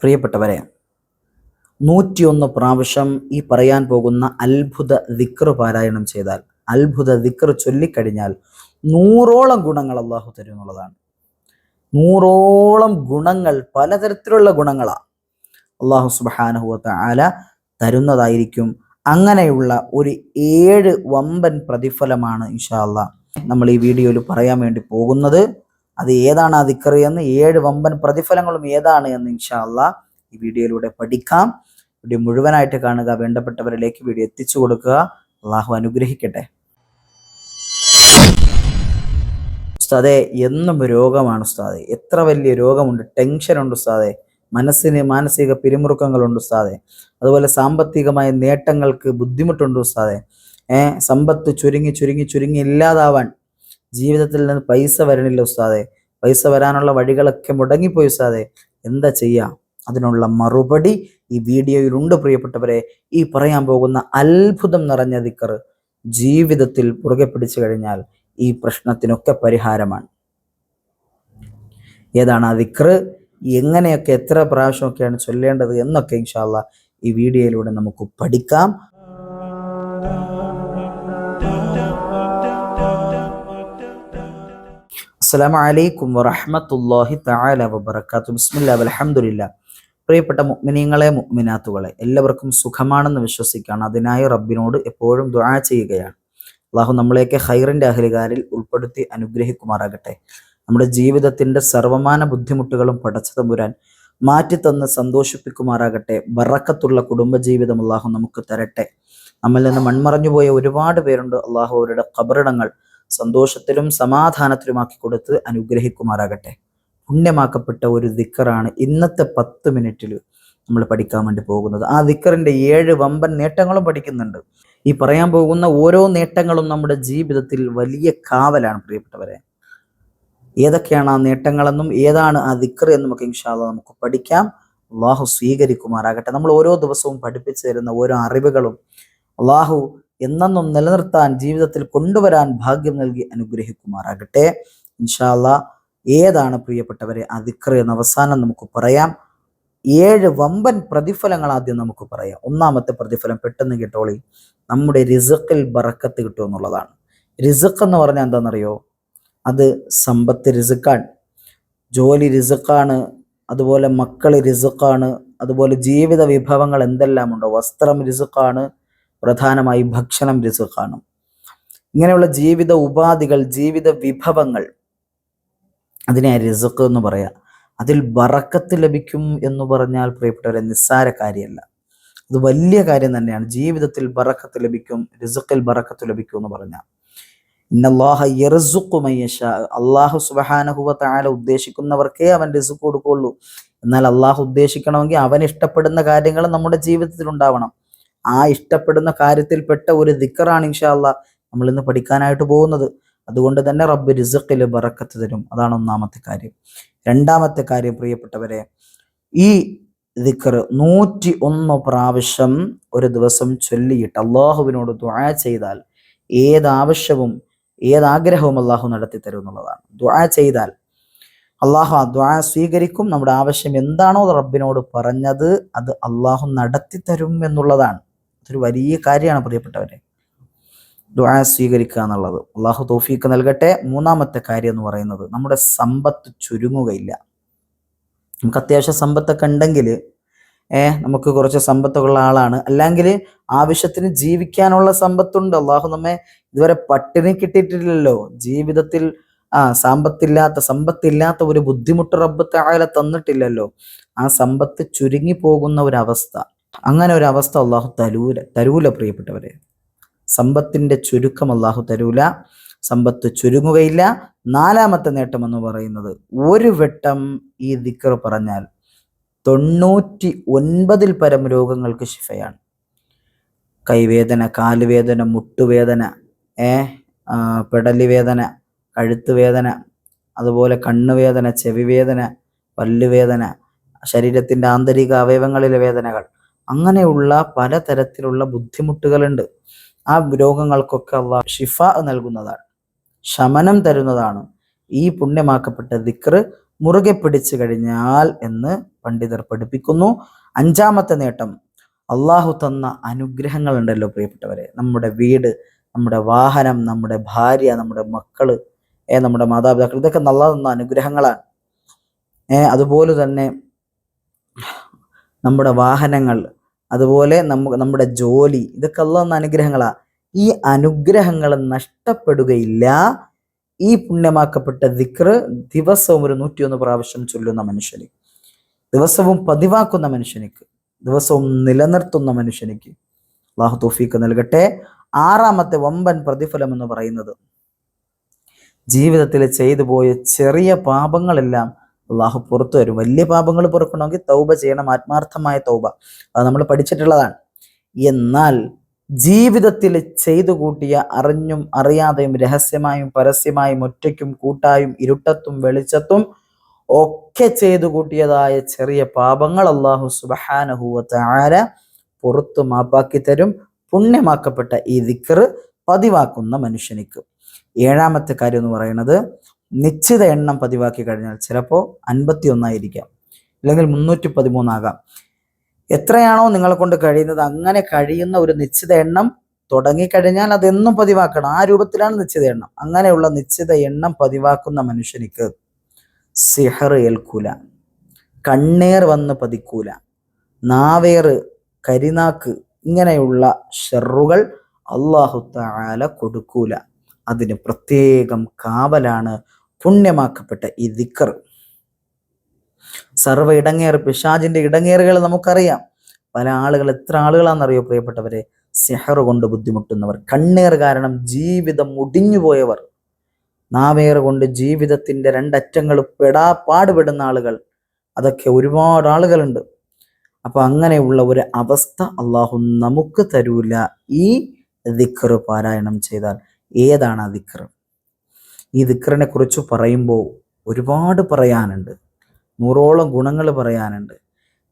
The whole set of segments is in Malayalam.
പ്രിയപ്പെട്ടവരെ, 101 പ്രാവശ്യം ഈ പറയാൻ പോകുന്ന അത്ഭുത ദിക്ർ പാരായണം ചെയ്താൽ, അത്ഭുത ദിക്ർ ചൊല്ലിക്കഴിഞ്ഞാൽ 100ഓളം ഗുണങ്ങൾ അള്ളാഹു തരും എന്നുള്ളതാണ്. 100ഓളം ഗുണങ്ങൾ, പലതരത്തിലുള്ള ഗുണങ്ങളാണ് അള്ളാഹു സുബ്ഹാനഹു വ തആല തരുന്നതായിരിക്കും. അങ്ങനെയുള്ള ഒരു 7 വമ്പൻ പ്രതിഫലമാണ് ഇൻഷാ അല്ലാഹ് നമ്മൾ ഈ വീഡിയോയിൽ പറയാൻ വേണ്ടി പോകുന്നത്. അത് ഏതാണ് ആ ദിക്ർ എന്ന്, 7 വമ്പൻ പ്രതിഫലങ്ങളും ഏതാണ് എന്ന് ഇൻഷാ അല്ലാഹ് ഈ വീഡിയോയിലൂടെ പഠിക്കാം. വീഡിയോ മുഴുവനായിട്ട് കാണുക, വേണ്ടപ്പെട്ടവരിലേക്ക് വീഡിയോ എത്തിച്ചു കൊടുക്കുക. അള്ളാഹു അനുഗ്രഹിക്കട്ടെ. ഉസ്താദെ, എന്നും രോഗമാണ് ഉസ്താദെ, എത്ര വലിയ രോഗമുണ്ട്, ടെൻഷനുണ്ട് ഉസ്താദെ, മനസ്സിന് മാനസിക പിരിമുറുക്കങ്ങളുണ്ട് ഉസ്താദെ, അതുപോലെ സാമ്പത്തികമായ നേട്ടങ്ങൾക്ക് ബുദ്ധിമുട്ടുണ്ട് ഉസ്താദെ, സമ്പത്ത് ചുരുങ്ങി ചുരുങ്ങി ചുരുങ്ങി ഇല്ലാതാവാൻ, ജീവിതത്തിൽ നിന്ന് പൈസ വരണില്ല ഉസ്താദെ, പൈസ വരാനുള്ള വഴികളൊക്കെ മുടങ്ങിപ്പോയി ഉസ്താദെ, എന്താ ചെയ്യാ? അതിനുള്ള മറുപടി ഈ വീഡിയോയിലുണ്ട് പ്രിയപ്പെട്ടവരെ. ഈ പറയാൻ പോകുന്ന അത്ഭുതം നിറഞ്ഞ ദിക്ർ ജീവിതത്തിൽ പുറകെ പിടിച്ചു കഴിഞ്ഞാൽ ഈ പ്രശ്നത്തിനൊക്കെ പരിഹാരമാണ്. ഏതാണ് ആ ദിക്ർ, എങ്ങനെയൊക്കെ, എത്ര പ്രാവശ്യമൊക്കെയാണ് ചൊല്ലേണ്ടത് എന്നൊക്കെ ഇൻഷാ അല്ലാഹ് ഈ വീഡിയോയിലൂടെ നമുക്ക് പഠിക്കാം. അസ്സലാമു അലൈക്കും വറഹ്മത്തുള്ളാഹി തആല വബറകാതുഹു. ബിസ്മില്ലാഹി വൽഹംദുലില്ലാഹ്. പ്രിയപ്പെട്ട മുഅ്മിനീങ്ങളെ, മുഅ്മിനാത്തുകളെ, എല്ലാവർക്കും സുഖമാണെന്ന് വിശ്വസിക്കുകയാണ്. അതിനായി റബ്ബിനോട് എപ്പോഴും ദുആ ചെയ്യുകയാണ്. അള്ളാഹു നമ്മളെയൊക്കെ ഖൈറിന്റെ അഹ്ലുകാരിൽ ഉൾപ്പെടുത്തി അനുഗ്രഹിക്കുമാറാകട്ടെ. നമ്മുടെ ജീവിതത്തിന്റെ സർവമാന ബുദ്ധിമുട്ടുകളും പടച്ച തമ്പുരാൻ മാറ്റിത്തന്ന് സന്തോഷിപ്പിക്കുമാറാകട്ടെ. ബറക്കത്തുള്ള കുടുംബജീവിതം അള്ളാഹു നമുക്ക് തരട്ടെ. നമ്മിൽ നിന്ന് മൺമറഞ്ഞു പോയ ഒരുപാട് പേരുണ്ട്. അള്ളാഹു അവരുടെ ഖബറിടങ്ങൾ സന്തോഷത്തിലും സമാധാനത്തിലുമാക്കി കൊടുത്ത് അനുഗ്രഹിക്കുമാറാകട്ടെ. പുണ്യമാക്കപ്പെട്ട ഒരു ദിക്റാണ് ഇന്നത്തെ 10 മിനിറ്റിൽ നമ്മൾ പഠിക്കാൻ വേണ്ടി പോകുന്നത്. ആ ദിക്റിന്റെ 7 വമ്പൻ നേട്ടങ്ങളും പഠിക്കുന്നുണ്ട്. ഈ പറയാൻ പോകുന്ന ഓരോ നേട്ടങ്ങളും നമ്മുടെ ജീവിതത്തിൽ വലിയ കാവലാണ് പ്രിയപ്പെട്ടവരെ. ഏതൊക്കെയാണ് ആ നേട്ടങ്ങളെന്നും ഏതാണ് ആ ദിക്ർ എന്നും ഒക്കെ ഇൻഷാ അല്ലാഹ് നമുക്ക് പഠിക്കാം. അള്ളാഹു സ്വീകരിക്കുമാറാകട്ടെ. നമ്മൾ ഓരോ ദിവസവും പഠിപ്പിച്ചു തരുന്ന ഓരോ അറിവുകളും അള്ളാഹു എന്നെന്നും നിലനിർത്താൻ, ജീവിതത്തിൽ കൊണ്ടുവരാൻ ഭാഗ്യം നൽകി അനുഗ്രഹിക്കുമാറാകട്ടെ. ഇൻഷാ അല്ലാഹ് ഏതാണ് പ്രിയപ്പെട്ടവരെ ആ ദിക്ർ എന്ന് അവസാനം നമുക്ക് പറയാം. 7 വമ്പൻ പ്രതിഫലങ്ങൾ ആദ്യം നമുക്ക് പറയാം. ഒന്നാമത്തെ പ്രതിഫലം പെട്ടെന്ന് കേട്ടോളി, നമ്മുടെ റിസ്ഖിൽ ബറക്കത്ത് കിട്ടും എന്നുള്ളതാണ്. റിസ്ഖ് എന്ന് പറഞ്ഞാൽ എന്താണെന്നറിയോ? അത് സമ്പത്ത് റിസ്ഖാണ്, ജോലി റിസ്ഖാണ്, അതുപോലെ മക്കൾ റിസ്ഖാണ്, അതുപോലെ ജീവിത വിഭവങ്ങൾ എന്തെല്ലാം ഉണ്ടോ, വസ്ത്രം റിസ്ഖാണ്, പ്രധാനമായി ഭക്ഷണം റിസ്ഖാണ്. ഇങ്ങനെയുള്ള ജീവിത ഉപാധികൾ, ജീവിത വിഭവങ്ങൾ, അതിനെ റിസ്ഖ് എന്ന് പറയാം. അതിൽ ബറക്കത്ത് ലഭിക്കും എന്ന് പറഞ്ഞാൽ പ്രിയപ്പെട്ടവരെ നിസ്സാര കാര്യമല്ല, അത് വലിയ കാര്യം തന്നെയാണ്. ജീവിതത്തിൽ ബറക്കത്ത് ലഭിക്കും, റിസ്ഖിൽ ബറക്കത്ത് ലഭിക്കും എന്ന് പറഞ്ഞാൽ, ഇന്നല്ലാഹ യർസുഖു മൻ യശാ, അല്ലാഹു സുബ്ഹാനഹു വ തആല ഉദ്ദേശിക്കുന്നവർക്കേ അവൻ റിസ്ഖ് കൊടുക്കുള്ളൂ. എന്നാൽ അല്ലാഹു ഉദ്ദേശിക്കണമെങ്കിൽ അവൻ ഇഷ്ടപ്പെടുന്ന കാര്യങ്ങൾ നമ്മുടെ ജീവിതത്തിൽ ഉണ്ടാവണം. ആ ഇഷ്ടപ്പെടുന്ന കാര്യത്തിൽപ്പെട്ട ഒരു ദിക്റാണ് ഇൻഷാ അല്ലാഹ് നമ്മൾ ഇന്ന് പഠിക്കാനായിട്ട് പോകുന്നത്. അതുകൊണ്ട് തന്നെ റബ്ബ് റിസ്ഖിൽ ബറക്കത്ത് തരും. അതാണ് ഒന്നാമത്തെ കാര്യം. രണ്ടാമത്തെ കാര്യം പ്രിയപ്പെട്ടവരെ, ഈ ദിക്ർ 101 പ്രാവശ്യം ഒരു ദിവസം ചൊല്ലിയിട്ട് അള്ളാഹുവിനോട് ദുആ ചെയ്താൽ ഏതാവശ്യവും ഏതാഗ്രഹവും അള്ളാഹു നടത്തി തരും എന്നുള്ളതാണ്. ദുആ ചെയ്താൽ അള്ളാഹു ആ ദുആ സ്വീകരിക്കും. നമ്മുടെ ആവശ്യം എന്താണോ റബ്ബിനോട് പറഞ്ഞത് അത് അള്ളാഹു നടത്തി തരും എന്നുള്ളതാണ്. അതൊരു വലിയ കാര്യമാണ് പ്രിയപ്പെട്ടവരെ, ദുആ സ്വീകരിക്കുക എന്നുള്ളത്. അള്ളാഹു തൗഫീഖ് നൽകട്ടെ. മൂന്നാമത്തെ കാര്യം എന്ന് പറയുന്നത്, നമ്മുടെ സമ്പത്ത് ചുരുങ്ങുകയില്ല. നമുക്ക് അത്യാവശ്യം സമ്പത്തൊക്കെ ഉണ്ടെങ്കിൽ, നമുക്ക് കുറച്ച് സമ്പത്തുള്ള ആളാണ്, അല്ലെങ്കിൽ ആവശ്യത്തിന് ജീവിക്കാനുള്ള സമ്പത്തുണ്ട്. അള്ളാഹു നമ്മെ ഇതുവരെ പട്ടിണി കിട്ടിയിട്ടില്ലല്ലോ. ജീവിതത്തിൽ സമ്പത്തില്ലാത്ത ഒരു ബുദ്ധിമുട്ട് റബ്ബ് തആല തന്നിട്ടില്ലല്ലോ. ആ സമ്പത്ത് ചുരുങ്ങി പോകുന്ന ഒരവസ്ഥ, അങ്ങനെ ഒരു അവസ്ഥ അള്ളാഹു തരൂല പ്രിയപ്പെട്ടവരെ. സമ്പത്തിന്റെ ചുരുക്കം അള്ളാഹു തരൂല, സമ്പത്ത് ചുരുങ്ങുകയില്ല. നാലാമത്തെ നേട്ടം എന്ന് പറയുന്നത്, ഒരു വട്ടം ഈ ദിക്ർ പറഞ്ഞാൽ 99 പരം രോഗങ്ങൾക്ക് ശിഫയാണ്. കൈവേദന, കാലുവേദന, മുട്ടുവേദന, പെടലി വേദന, കഴുത്ത് വേദന, അതുപോലെ കണ്ണുവേദന, ചെവിവേദന, പല്ലുവേദന, ശരീരത്തിൻ്റെ ആന്തരിക അവയവങ്ങളിലെ വേദനകൾ, അങ്ങനെയുള്ള പലതരത്തിലുള്ള ബുദ്ധിമുട്ടുകളുണ്ട്. ആ രോഗങ്ങൾക്കൊക്കെ അള്ളാഹു ഷിഫ നൽകുന്നതാണ്, ശമനം തരുന്നതാണ് ഈ പുണ്യമാക്കപ്പെട്ട ദിക്ർ മുറുകെ പിടിച്ചു കഴിഞ്ഞാൽ എന്ന് പണ്ഡിതർ പഠിപ്പിക്കുന്നു. അഞ്ചാമത്തെ നേട്ടം, അള്ളാഹു തന്ന അനുഗ്രഹങ്ങൾ ഉണ്ടല്ലോ പ്രിയപ്പെട്ടവരെ, നമ്മുടെ വീട്, നമ്മുടെ വാഹനം, നമ്മുടെ ഭാര്യ, നമ്മുടെ മക്കള്, നമ്മുടെ മാതാപിതാക്കൾ, ഇതൊക്കെ അള്ളാഹു തന്ന അനുഗ്രഹങ്ങളാണ്. അതുപോലെ തന്നെ നമ്മുടെ വാഹനങ്ങൾ, അതുപോലെ നമ്മുടെ ജോലി, ഇതൊക്കെ അള്ളാഹു തന്ന അനുഗ്രഹങ്ങളാ. ഈ അനുഗ്രഹങ്ങൾ നഷ്ടപ്പെടുകയില്ല ഈ പുണ്യമാക്കപ്പെട്ട ദിക്ർ ദിവസവും ഒരു 101 പ്രാവശ്യം ചൊല്ലുന്ന മനുഷ്യന്, ദിവസവും പതിവാക്കുന്ന മനുഷ്യനിക്ക്, ദിവസവും നിലനിർത്തുന്ന മനുഷ്യനിക്ക് അള്ളാഹു തൗഫീഖ് നൽകട്ടെ. ആറാമത്തെ വമ്പൻ പ്രതിഫലം എന്ന് പറയുന്നത്, ജീവിതത്തിൽ ചെയ്തു പോയ ചെറിയ പാപങ്ങളെല്ലാം അള്ളാഹു പുറത്തു വരും. വലിയ പാപങ്ങൾ പുറക്കണമെങ്കിൽ തൗബ ചെയ്യണം, ആത്മാർത്ഥമായ തൗബ, അത് നമ്മൾ പഠിച്ചിട്ടുള്ളതാണ്. എന്നാൽ ജീവിതത്തിൽ ചെയ്തു കൂട്ടിയ അറിഞ്ഞും അറിയാതെയും രഹസ്യമായും പരസ്യമായും ഒറ്റയ്ക്കും കൂട്ടായും ഇരുട്ടത്തും വെളിച്ചത്തും ഒക്കെ ചെയ്തു കൂട്ടിയതായ ചെറിയ പാപങ്ങൾ അല്ലാഹു സുബ്ഹാനഹു വ തആല പുറത്തു മാപ്പാക്കി തരും പുണ്യമാക്കപ്പെട്ട ഈ ദിക്ർ പതിവാക്കുന്ന മനുഷ്യനിക്ക്. ഏഴാമത്തെ കാര്യം എന്ന് പറയുന്നത്, നിശ്ചിത എണ്ണം പതിവാക്കി കഴിഞ്ഞാൽ ചിലപ്പോൾ 51 ആയിരിക്കാം, അല്ലെങ്കിൽ 313 ആകാം. എത്രയാണോ നിങ്ങളെ കൊണ്ട് കഴിയുന്നത് അങ്ങനെ കഴിയുന്ന ഒരു നിശ്ചിത എണ്ണം തുടങ്ങിക്കഴിഞ്ഞാൽ അതെന്നും പതിവാക്കണം. ആ രൂപത്തിലാണ് നിശ്ചിത എണ്ണം. അങ്ങനെയുള്ള നിശ്ചിത എണ്ണം പതിവാക്കുന്ന മനുഷ്യനിക്ക് സിഹർ ഏൽക്കൂല, കണ്ണേർ വന്ന് പതിക്കൂല, നാവേറ്, കരിനാക്ക്, ഇങ്ങനെയുള്ള ഷെറുകൾ അല്ലാഹു തആല കൊടുക്കൂല. അതിന് പ്രത്യേകം കാവലാണ് പുണ്യമാക്കപ്പെട്ട ഈ ദിക്ർ. സർവ്വ ഇടങ്ങേറ്, പിശാചിന്റെ ഇടങ്ങേറുകൾ നമുക്കറിയാം. പല ആളുകൾ, എത്ര ആളുകളാണെന്നറിയോ പ്രിയപ്പെട്ടവരെ, സിഹർ കൊണ്ട് ബുദ്ധിമുട്ടുന്നവർ, കണ്ണേർ കാരണം ജീവിതം മുടിഞ്ഞുപോയവർ, നാവേറ് കൊണ്ട് ജീവിതത്തിന്റെ രണ്ടറ്റങ്ങൾ പാടുപെടുന്ന ആളുകൾ, അതൊക്കെ ഒരുപാട് ആളുകളുണ്ട്. അപ്പൊ അങ്ങനെയുള്ള ഒരു അവസ്ഥ അള്ളാഹു നമുക്ക് തരൂല ഈ ദിക്ർ പാരായണം ചെയ്താൽ. ഏതാണ് ആ ദിക്ർ? ഈ ദിക്റിനെ കുറിച്ച് പറയുമ്പോൾ ഒരുപാട് പറയാനുണ്ട്, 100ഓളം ഗുണങ്ങൾ പറയാനുണ്ട്.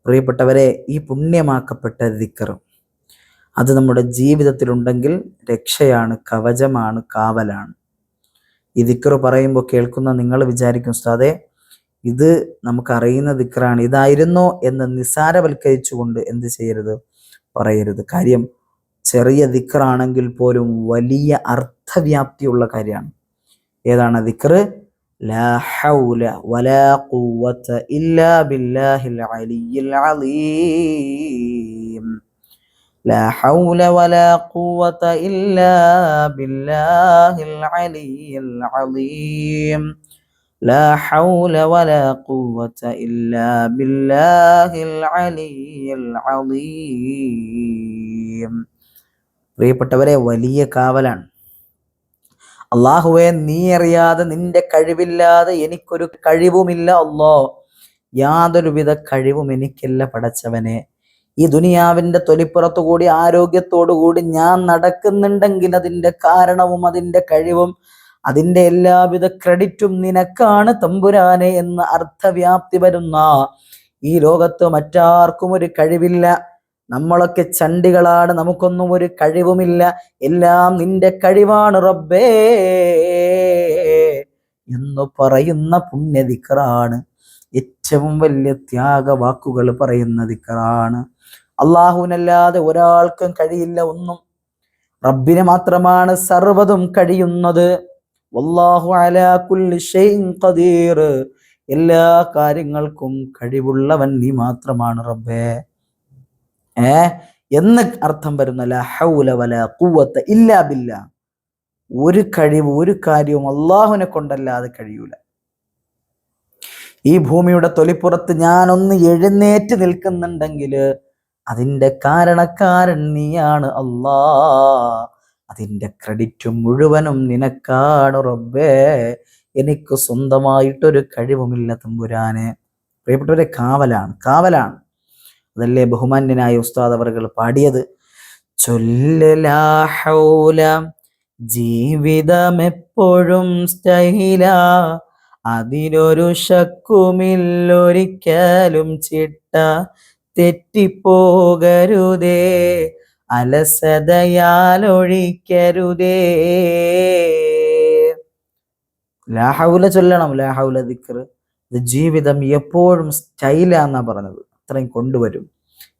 പ്രിയപ്പെട്ടവരെ, ഈ പുണ്യമാക്കപ്പെട്ട ദിക്ർ അത് നമ്മുടെ ജീവിതത്തിലുണ്ടെങ്കിൽ രക്ഷയാണ്, കവചമാണ്, കാവലാണ്. ഈ ദിക്ർ പറയുമ്പോൾ കേൾക്കുന്ന നിങ്ങൾ വിചാരിക്കും, ഉസ്താദേ ഇത് നമുക്കറിയുന്ന ദിക്റാണ്, ഇതായിരുന്നോ എന്ന് നിസാരവൽക്കരിച്ചുകൊണ്ട് എന്ത് ചെയ്യരുത്, പറയരുത്. കാര്യം ചെറിയ ദിക്റാണെങ്കിൽ പോലും വലിയ അർത്ഥവ്യാപ്തിയുള്ള കാര്യമാണ്. ഏതാണ് ദിക്ർ? ലാ ഹൗല വലാ ഖുവത ഇല്ലാ ബില്ലാഹിൽ അലിയിൽ അലീം. ലാ ഹൗല വലാ ഖുവത ഇല്ലാ ബില്ലാഹിൽ അലിയിൽ അലീം. ലാ ഹൗല വലാ ഖുവത ഇല്ലാ ബില്ലാഹിൽ അലിയിൽ അലീം. പ്രിയപ്പെട്ടവരെ, വലിയ കാവലാണ്. അള്ളാഹുവേ, നീ അറിയാതെ, നിന്റെ കഴിവില്ലാതെ എനിക്കൊരു കഴിവുമില്ല അല്ലാ, യാതൊരുവിധ കഴിവും എനിക്കില്ല പടച്ചവനെ. ഈ ദുനിയാവിന്റെ തൊലിപ്പുറത്തു കൂടി ആരോഗ്യത്തോടു കൂടി ഞാൻ നടക്കുന്നുണ്ടെങ്കിൽ അതിന്റെ കാരണവും അതിന്റെ കഴിവും അതിന്റെ എല്ലാവിധ ക്രെഡിറ്റും നിനക്കാണ് തമ്പുരാനെ എന്ന് അർത്ഥവ്യാപ്തി വരുന്ന ഈ ലോകത്ത് മറ്റാർക്കും ഒരു കഴിവില്ല. നമ്മളൊക്കെ ചണ്ടികളാണ്, നമുക്കൊന്നും ഒരു കഴിവുമില്ല, എല്ലാം നിന്റെ കഴിവാണ് റബ്ബേ എന്ന് പറയുന്ന പുണ്യ ദിക്റാണ്. ഏറ്റവും വലിയ ത്യാഗവാക്കുകൾ പറയുന്ന ദിക്റാണ്. അള്ളാഹുവിനല്ലാതെ ഒരാൾക്കും കഴിയില്ല ഒന്നും, റബ്ബിന് മാത്രമാണ് സർവ്വതും കഴിയുന്നത്. വല്ലാഹു അലാ കുല്ലി ഷൈഇൻ ഖദീർ, എല്ലാ കാര്യങ്ങൾക്കും കഴിവുള്ളവൻ നീ മാത്രമാണ് റബ്ബേ എന്ന് അർത്ഥം വരുന്ന ലാ ഹൗല വലാ ഖുവത ഇല്ലാ ബില്ലാ. ഒരു കഴിവ്, ഒരു കാര്യവും അള്ളാഹുവിനെ കൊണ്ടല്ലാതെ കഴിയൂല. ഈ ഭൂമിയുടെ തൊലിപ്പുറത്ത് ഞാനൊന്ന് എഴുന്നേറ്റ് നിൽക്കുന്നുണ്ടെങ്കിൽ അതിൻ്റെ കാരണക്കാരൻ നീയാണ് അല്ലാ, അതിൻ്റെ ക്രെഡിറ്റ് മുഴുവനും നിനക്കാണ് റബ്ബേ, എനിക്ക് സ്വന്തമായിട്ടൊരു കഴിവുമില്ല തമ്പുരാനെ. പ്രിയപ്പെട്ടവരെ, കാവലാണ്. അതല്ലേ ബഹുമാന്യനായ ഉസ്താദ് അവറുകൾ പാടിയത്, ചൊല്ല് ലാ ഹൗല, ജീവിതമെപ്പോഴും സ്റ്റൈല, അതിലൊരു ശക്കുമില്ലൊരിക്കലും ചിട്ട, തെറ്റിപ്പോകരുതേ അലസതയാലൊഴിക്കരുതേ. ലാ ഹൗല ചൊല്ലണം, ലാ ഹൗല ദിക്ർ അത് ജീവിതം എപ്പോഴും സ്റ്റൈലാന്നാ പറഞ്ഞത്. അത്രയും കൊണ്ടുവരും,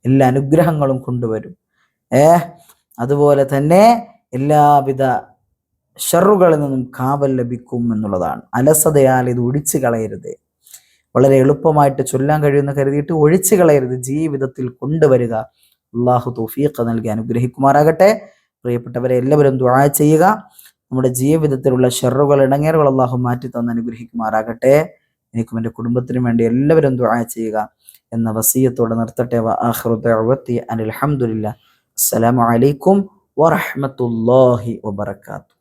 എല്ലാ അനുഗ്രഹങ്ങളും കൊണ്ടുവരും. അതുപോലെ തന്നെ എല്ലാവിധ ഷറുകളിൽ നിന്നും കാവൽ ലഭിക്കും എന്നുള്ളതാണ്. അലസതയാൽ ഇത് ഒഴിച്ചു കളയരുത്. വളരെ എളുപ്പമായിട്ട് ചൊല്ലാൻ കഴിയുന്ന കരുതിയിട്ട് ഒഴിച്ചു കളയരുത്, ജീവിതത്തിൽ കൊണ്ടുവരിക. അള്ളാഹു തൗഫീഖ് നൽകി അനുഗ്രഹിക്കുമാറാകട്ടെ. പ്രിയപ്പെട്ടവരെ, എല്ലാവരും ദുആ ചെയ്യുക. നമ്മുടെ ജീവിതത്തിലുള്ള ഷറുകൾ, ഇടങ്ങേറുകൾ അള്ളാഹു മാറ്റി തന്ന് അനുഗ്രഹിക്കുമാറാകട്ടെ. എനിക്കും എൻ്റെ കുടുംബത്തിനും വേണ്ടി എല്ലാവരും ദുആ ചെയ്യുക എന്ന വസിയത്തോടെ നിർത്തട്ടെ. വആഖിറു ദഅവതി അനിൽ ഹംദുലില്ലാഹ്. അസ്സലാമു അലൈക്കും വറഹ്മത്തുള്ളാഹി വബറകാതുഹു.